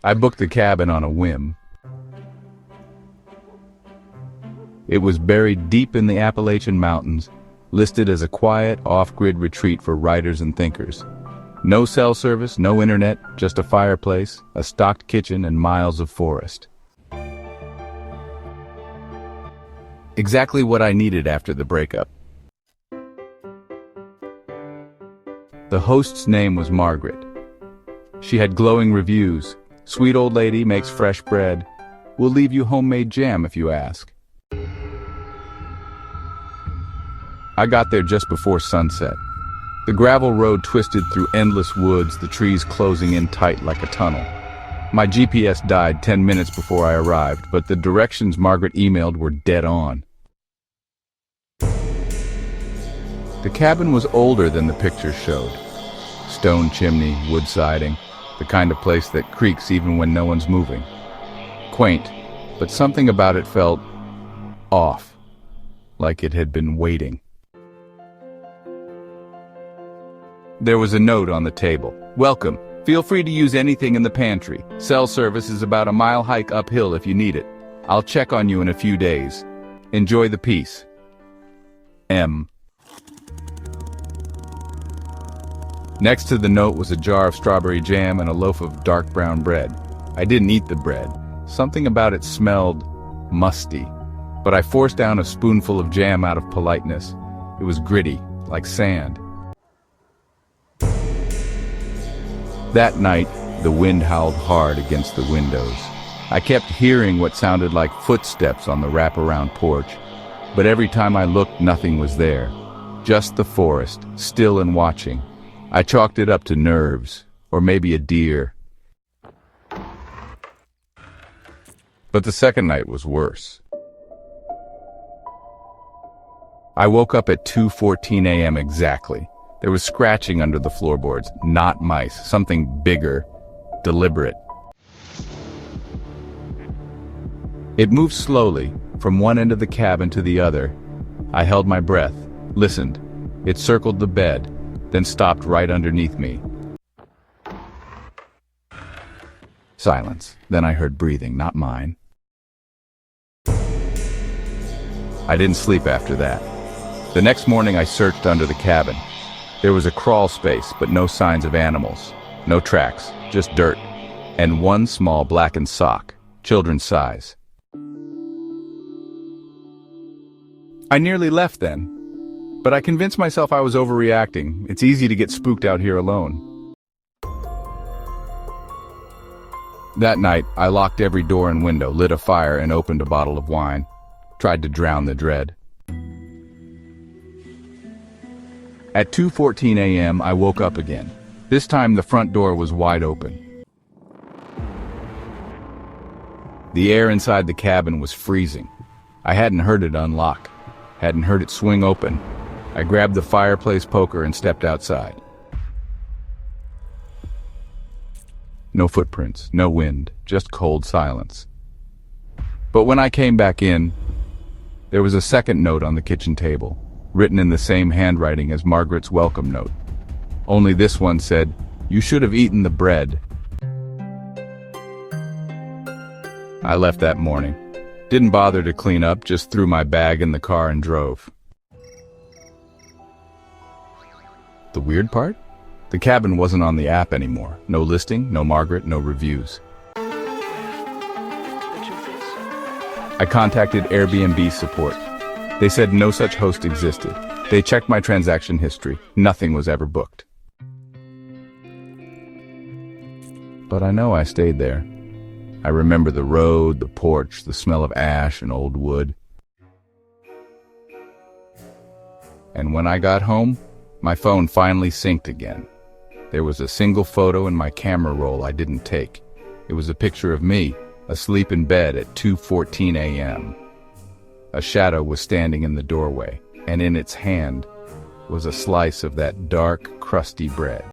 I booked the cabin on a whim. It was buried deep in the Appalachian Mountains, listed as a quiet, off-grid retreat for writers and thinkers. No cell service, no internet, just a fireplace, a stocked kitchen, and miles of forest. Exactly what I needed after the breakup. The host's name was Margaret. She had glowing reviews. Sweet old lady, makes fresh bread. We'll leave you homemade jam if you ask. I got there just before sunset. The gravel road twisted through endless woods, the trees closing in tight like a tunnel. My GPS died 10 minutes before I arrived, but the directions Margaret emailed were dead on. The cabin was older than the pictures showed. Stone chimney, wood siding, the kind of place that creaks even when no one's moving. Quaint, but something about it felt off, like it had been waiting. There was a note on the table. Welcome. Feel free to use anything in the pantry. Cell service is about a mile hike uphill if you need it. I'll check on you in a few days. Enjoy the peace. M. Next to the note was a jar of strawberry jam and a loaf of dark brown bread. I didn't eat the bread. Something about it smelled musty, but I forced down a spoonful of jam out of politeness. It was gritty, like sand. That night, the wind howled hard against the windows. I kept hearing what sounded like footsteps on the wraparound porch, but every time I looked, nothing was there. Just the forest, still and watching. I chalked it up to nerves, or maybe a deer. But the second night was worse. I woke up at 2:14 a.m. exactly. There was scratching under the floorboards, not mice, something bigger, deliberate. It moved slowly, from one end of the cabin to the other. I held my breath, listened. It circled the bed, then stopped right underneath me. Silence. Then I heard breathing, not mine. I didn't sleep after that. The next morning I searched under the cabin. There was a crawl space, but no signs of animals. No tracks, just dirt. And one small blackened sock, children's size. I nearly left then, but I convinced myself I was overreacting. It's easy to get spooked out here alone. That night, I locked every door and window, lit a fire, and opened a bottle of wine. Tried to drown the dread. At 2:14 a.m., I woke up again. This time, the front door was wide open. The air inside the cabin was freezing. I hadn't heard it unlock, hadn't heard it swing open. I grabbed the fireplace poker and stepped outside. No footprints, no wind, just cold silence. But when I came back in, there was a second note on the kitchen table, written in the same handwriting as Margaret's welcome note. Only this one said, "You should have eaten the bread." I left that morning. Didn't bother to clean up, just threw my bag in the car and drove. The weird part? The cabin wasn't on the app anymore. No listing, no Margaret, no reviews. I contacted Airbnb support. They said no such host existed. They checked my transaction history. Nothing was ever booked. But I know I stayed there. I remember the road, the porch, the smell of ash and old wood. And when I got home, my phone finally synced again. There was a single photo in my camera roll I didn't take. It was a picture of me, asleep in bed at 2:14 a.m. A shadow was standing in the doorway, and in its hand was a slice of that dark, crusty bread.